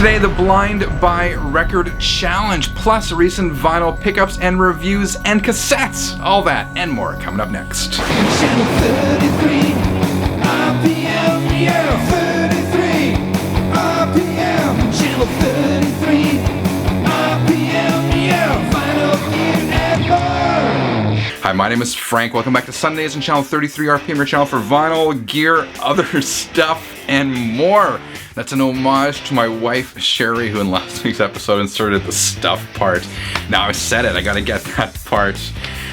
Today, the Blind Buy Record Challenge, plus recent vinyl pickups and reviews and cassettes. All that and more coming up next. Channel 33, RPM, yeah, 33, RPM, Channel 33, RPM, yeah, vinyl gear and more. Hi, my name is Frank. Welcome back to Sundays on Channel 33 RPM, your channel for vinyl, gear, other stuff, and more. That's an homage to my wife, Sherry, who in last week's episode inserted the stuff part. Now I said it, I gotta get that part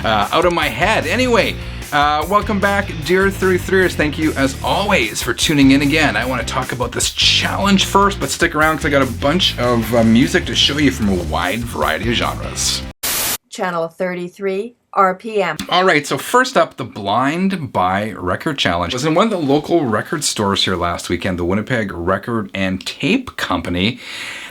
out of my head. Anyway, welcome back, dear 33ers. Thank you, as always, for tuning in again. I want to talk about this challenge first, but stick around because I got a bunch of music to show you from a wide variety of genres. Channel 33 RPM. All right, so first up, the Blind Buy Record Challenge. I was in one of the local record stores here last weekend, the Winnipeg Record and Tape Company,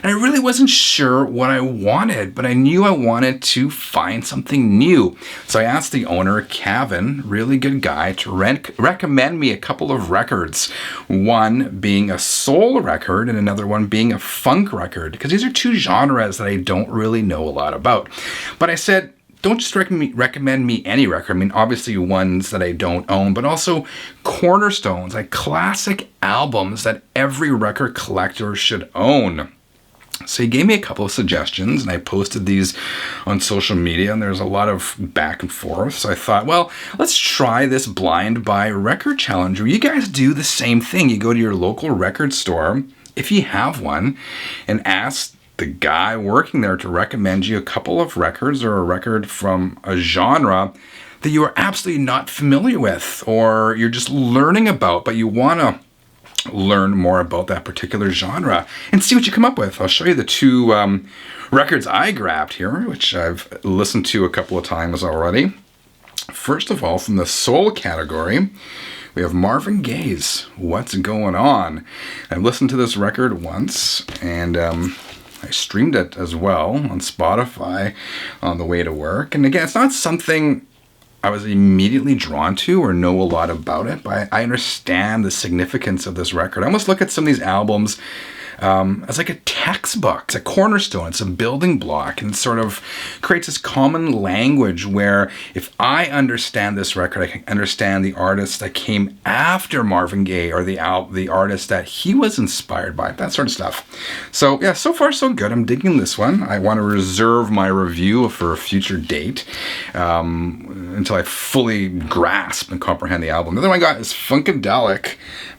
and I really wasn't sure what I wanted, but I knew I wanted to find something new. So I asked the owner, Kevin, really good guy, to recommend me a couple of records. One being a soul record and another one being a funk record, because these are two genres that I don't really know a lot about. But I said, don't just recommend me any record. I mean, obviously ones that I don't own, but also cornerstones, like classic albums that every record collector should own. So he gave me a couple of suggestions, and I posted these on social media, and there's a lot of back and forth. So I thought, well, let's try this Blind Buy Record Challenge, where you guys do the same thing. You go to your local record store, if you have one, and ask the guy working there to recommend you a couple of records or a record from a genre that you are absolutely not familiar with, or you're just learning about, but you want to learn more about that particular genre and see what you come up with. I'll show you the two records I grabbed here, which I've listened to a couple of times already. First of all, from the soul category, we have Marvin Gaye's What's Going On. I've listened to this record once, and I streamed it as well on Spotify on the way to work. And again, it's not something I was immediately drawn to or know a lot about it, but I understand the significance of this record. I almost look at some of these albums as like a textbook. It's a cornerstone. It's a building block, and sort of creates this common language where if I understand this record, I can understand the artist that came after Marvin Gaye, or the artist that he was inspired by, that sort of stuff. So yeah, so far so good. I'm digging this one. I want to reserve my review for a future date until I fully grasp and comprehend the album. The other one I got is Funkadelic,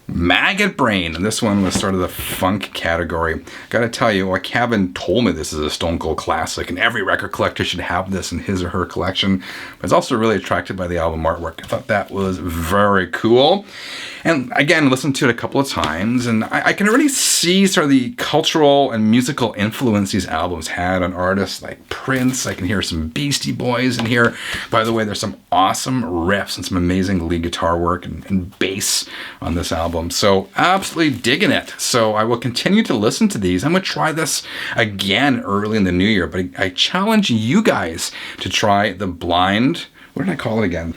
Maggot Brain, and this one was sort of the funk category. Gotta tell you, well, Kevin told me this is a Stone Cold classic, and every record collector should have this in his or her collection. But I was also really attracted by the album artwork. I thought that was very cool. And again, listened to it a couple of times, and I can really see sort of the cultural and musical influence these albums had on artists like Prince. I can hear some Beastie Boys in here. By the way, there's some awesome riffs and some amazing lead guitar work and bass on this album. So absolutely digging it. So I will continue to listen to these. I'm going to try this again early in the new year, but I challenge you guys to try the Blind... What did I call it again?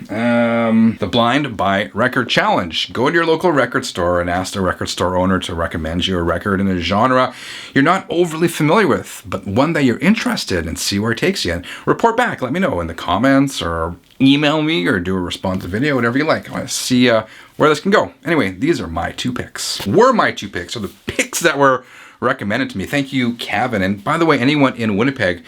The Blind Buy Record Challenge. Go to your local record store and ask the record store owner to recommend you a record in a genre you're not overly familiar with, but one that you're interested in, and see where it takes you. And report back. Let me know in the comments, or email me, or do a responsive video, whatever you like. I want to see where this can go. Anyway, these are my two picks. Or the picks that were recommended to me. Thank you, Kevin. And by the way, anyone in Winnipeg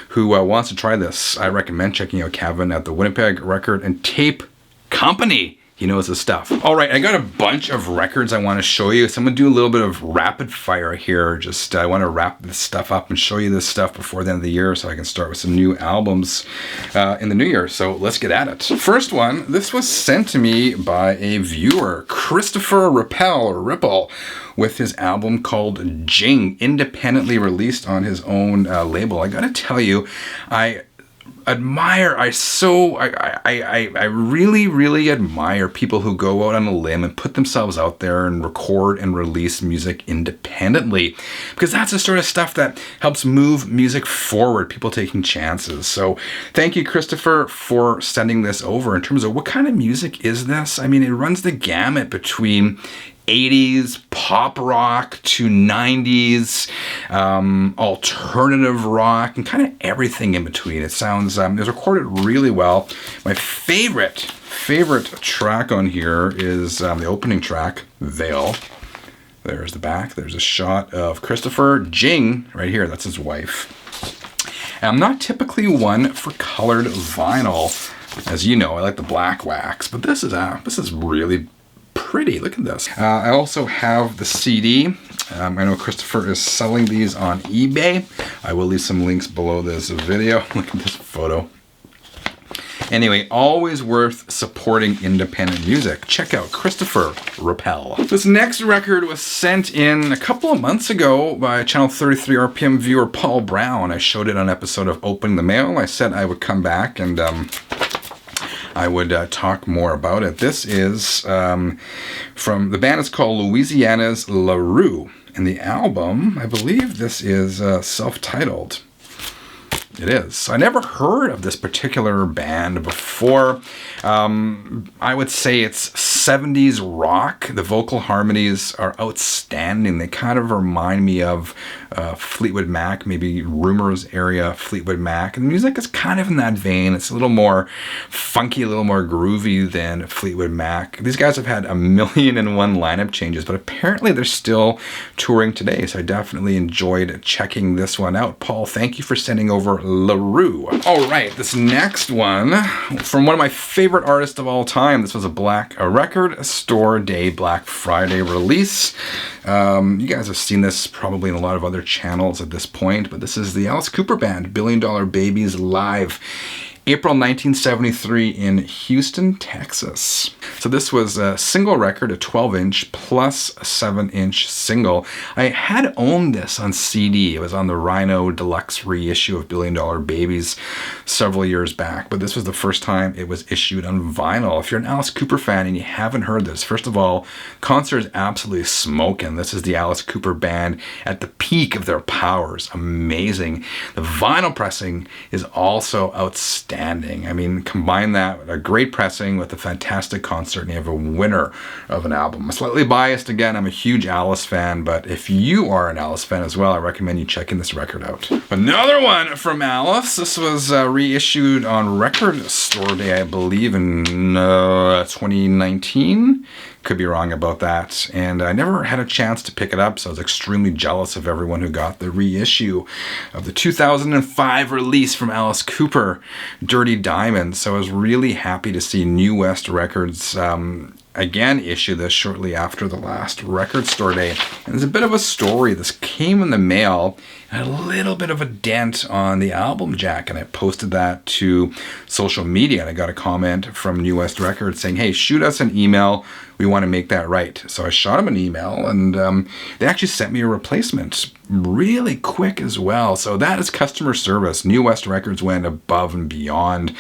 who wants to try this, I recommend checking out Kevin at the Winnipeg Record and Tape Company. He knows his stuff. All right, I got a bunch of records I want to show you. So I'm going to do a little bit of rapid fire here. Just I want to wrap this stuff up and show you this stuff before the end of the year, so I can start with some new albums in the new year. So let's get at it. First one, this was sent to me by a viewer, Christopher Ripple, with his album called Jing, independently released on his own label. I gotta tell you, I really admire people who go out on a limb and put themselves out there and record and release music independently, because that's the sort of stuff that helps move music forward, people taking chances. So thank you, Christopher, for sending this over. In terms of what kind of music is this, I mean, it runs the gamut between 80s pop rock to 90s alternative rock and kind of everything in between. It sounds it was recorded really well. My favorite track on here is the opening track, Veil. There's the back. There's a shot of Christopher Jing right here. That's his wife. And I'm not typically one for colored vinyl. As you know, I like the black wax, but this is really pretty. Look at this. I also have the CD. I know Christopher is selling these on eBay. I will leave some links below this video. Look at this photo. Anyway, always worth supporting independent music. Check out Christopher Repeal. This next record was sent in a couple of months ago by Channel 33 RPM viewer Paul Brown. I showed it on an episode of Opening the Mail. I said I would come back and I would talk more about it. This is from, the band is called Louisiana's Leroux. And the album, I believe this is self-titled. It is. I never heard of this particular band before. I would say it's 70s rock. The vocal harmonies are outstanding. They kind of remind me of Fleetwood Mac, maybe Rumors area Fleetwood Mac. And the music is kind of in that vein. It's a little more funky, a little more groovy than Fleetwood Mac. These guys have had 1,000,001 lineup changes, but apparently they're still touring today. So I definitely enjoyed checking this one out. Paul, thank you for sending over Leroux. All right, this next one from one of my favorite artists of all time. This was a record store day Black Friday release. You guys have seen this probably in a lot of other channels at this point, but this is the Alice Cooper Band, $1 Billion Babies Live. April 1973 in Houston, Texas. So this was a single record, a 12-inch plus a 7-inch single. I had owned this on CD. It was on the Rhino Deluxe reissue of $1 Billion Babies several years back, but this was the first time it was issued on vinyl. If you're an Alice Cooper fan and you haven't heard this, first of all, concert is absolutely smoking. This is the Alice Cooper Band at the peak of their powers. Amazing. The vinyl pressing is also outstanding. I mean, combine that with a great pressing with a fantastic concert and you have a winner of an album. I'm slightly biased again, I'm a huge Alice fan, but if you are an Alice fan as well, I recommend you checking this record out. Another one from Alice. This was reissued on Record Store Day, I believe in 2019. Could be wrong about that, and I never had a chance to pick it up, so I was extremely jealous of everyone who got the reissue of the 2005 release from Alice Cooper, Dirty Diamond. So I was really happy to see New West Records again issue this shortly after the last Record Store Day. And there's a bit of a story. This came in the mail and a little bit of a dent on the album jack, and I posted that to social media, and I got a comment from New West Records saying, hey, shoot us an email, we want to make that right. So I shot them an email, and they actually sent me a replacement really quick as well. So that is customer service. New West Records went above and beyond,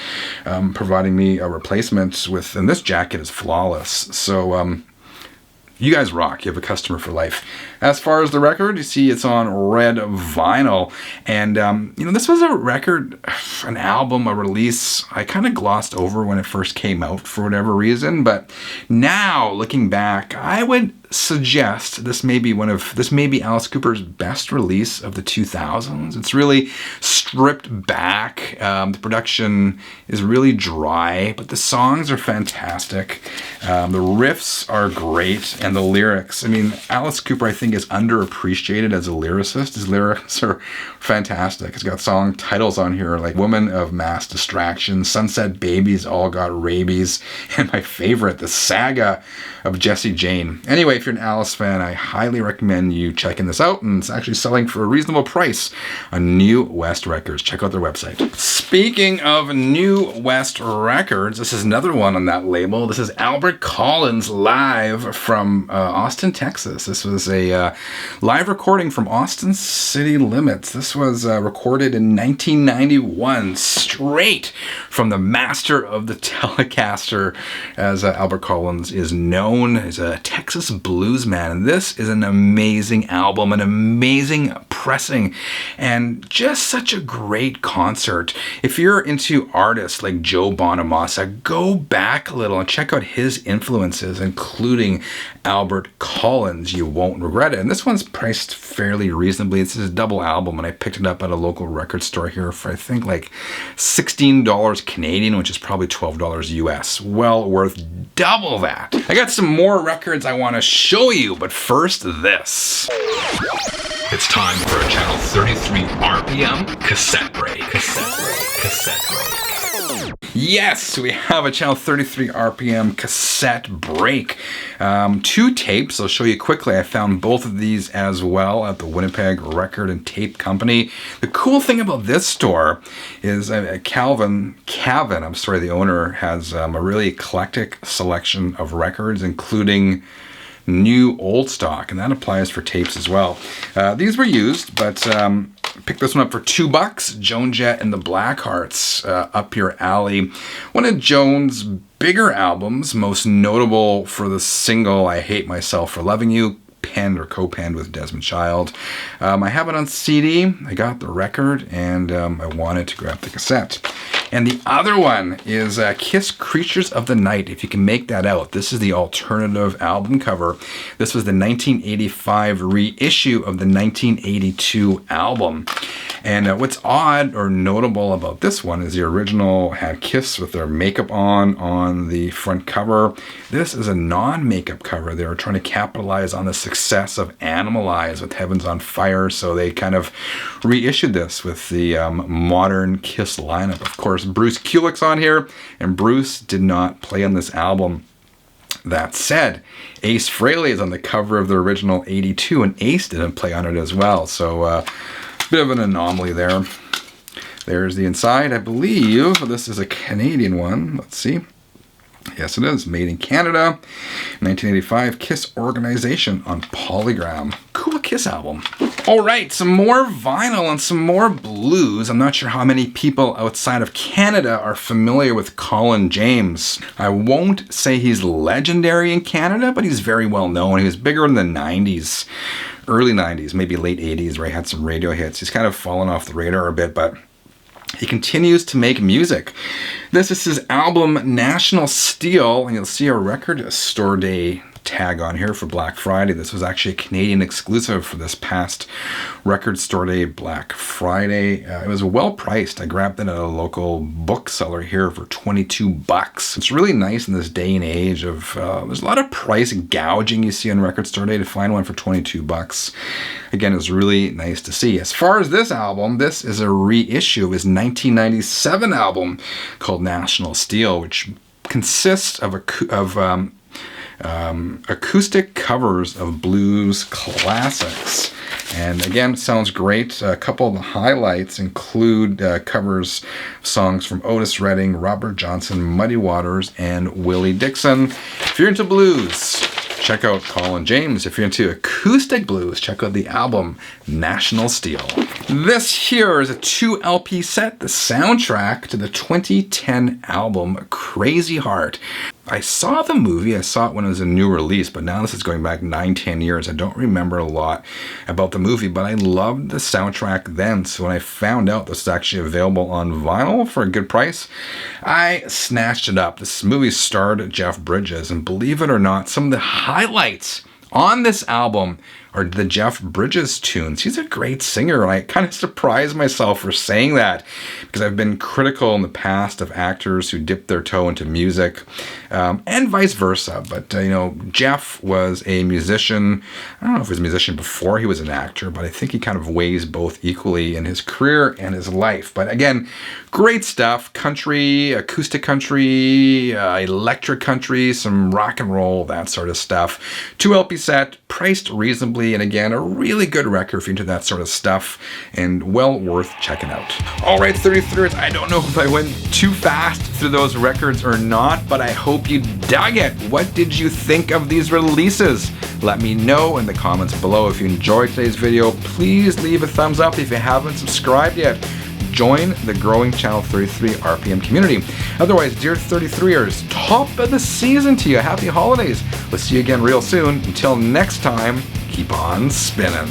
providing me a replacement with, and this jacket is flawless. So you guys rock. You have a customer for life. As far as the record, you see it's on red vinyl. And, this was a record, an album, a release I kind of glossed over when it first came out for whatever reason. But now, looking back, I would suggest this may be Alice Cooper's best release of the 2000s. It's really stripped back. The production is really dry, but the songs are fantastic. The riffs are great, and the lyrics. I mean, Alice Cooper, I think, is underappreciated as a lyricist. His lyrics are fantastic. He's got song titles on here like Woman of Mass Distraction, Sunset Babies All Got Rabies, and my favorite, The Saga of Jessie Jane. Anyway, if you're an Alice fan, I highly recommend you checking this out, and it's actually selling for a reasonable price on New West Records. Check out their website. Speaking of New West Records, this is another one on that label. This is Albert Collins live from Austin, Texas. This was a live recording from Austin City Limits. This was recorded in 1991, straight from the master of the Telecaster, as Albert Collins is known. He's a Texas blues man, and this is an amazing album, an amazing depressing, and just such a great concert. If you're into artists like Joe Bonamassa, go back a little and check out his influences, including Albert Collins. You won't regret it. And this one's priced fairly reasonably. This is a double album, and I picked it up at a local record store here for I think like $16 Canadian, which is probably $12 US. Well worth double that. I got some more records I want to show you, but first this. It's time for a Channel 33 RPM cassette break. Cassette break. Yes, we have a Channel 33 RPM cassette break. 2 tapes, I'll show you quickly. I found both of these as well at the Winnipeg Record and Tape Company. The cool thing about this store is Calvin, the owner, has a really eclectic selection of records, including new old stock, and that applies for tapes as well. These were used, but picked this one up for $2. Joan Jett and the Blackhearts, Up Your Alley. One of Joan's bigger albums, most notable for the single I Hate Myself for Loving You, penned or co-penned with Desmond Child. I have it on CD. I got the record, and I wanted to grab the cassette. And the other one is KISS Creatures of the Night, if you can make that out. This is the alternative album cover. This was the 1985 reissue of the 1982 album. And what's odd or notable about this one is the original had KISS with their makeup on the front cover. This is a non-makeup cover. They were trying to capitalize on the success of Animalize with Heaven's on Fire, so they kind of reissued this with the modern KISS lineup. Of course, Bruce Kulick's on here, and Bruce did not play on this album. That said, Ace Frehley is on the cover of the original 82, and Ace didn't play on it as well, so a bit of an anomaly there. There's the inside. I believe this is a Canadian one. Let's see. Yes, it is. Made in Canada. 1985 KISS Organization on Polygram. Cool KISS album. All right, some more vinyl and some more blues. I'm not sure how many people outside of Canada are familiar with Colin James. I won't say he's legendary in Canada, but he's very well known. He was bigger in the 90s. Early 90s, maybe late 80s, where he had some radio hits. He's kind of fallen off the radar a bit, but he continues to make music. This is his album National Steel, and you'll see a record store day tag on here for Black Friday. This was actually a Canadian exclusive for this past record store day Black Friday. It was well priced. I grabbed it at a local bookseller here for $22. It's really nice in this day and age of there's a lot of price gouging you see on record store day. To find one for $22, again, it's really nice to see. As far as this album, this is a reissue of his 1997 album called National Steel, which consists of acoustic covers of blues classics. And again, sounds great. A couple of the highlights include covers songs from Otis Redding, Robert Johnson, Muddy Waters, and Willie Dixon. If you're into blues, check out Colin James. If you're into acoustic blues, check out the album National Steel. This here is a 2 LP set, the soundtrack to the 2010 album Crazy Heart. I saw the movie, I saw it when it was a new release, but now this is going back 9-10 years. I don't remember a lot about the movie, but I loved the soundtrack then. So when I found out this is actually available on vinyl for a good price, I snatched it up. This movie starred Jeff Bridges, and believe it or not, some of the highlights on this album are the Jeff Bridges tunes. He's a great singer, and I kind of surprised myself for saying that because I've been critical in the past of actors who dip their toe into music and vice versa. But, Jeff was a musician. I don't know if he was a musician before he was an actor, but I think he kind of weighs both equally in his career and his life. But again, great stuff. Country, acoustic country, electric country, some rock and roll, that sort of stuff. 2 LP set, priced reasonably, and again, a really good record if you're into that sort of stuff, and well worth checking out. All right, 33rds, I don't know if I went too fast through those records or not, but I hope you dug it. What did you think of these releases? Let me know in the comments below. If you enjoyed today's video, please leave a thumbs up. If you haven't subscribed yet, join the growing Channel 33 RPM community. Otherwise, dear 33ers, top of the season to you. Happy holidays. We'll see you again real soon. Until next time, keep on spinning.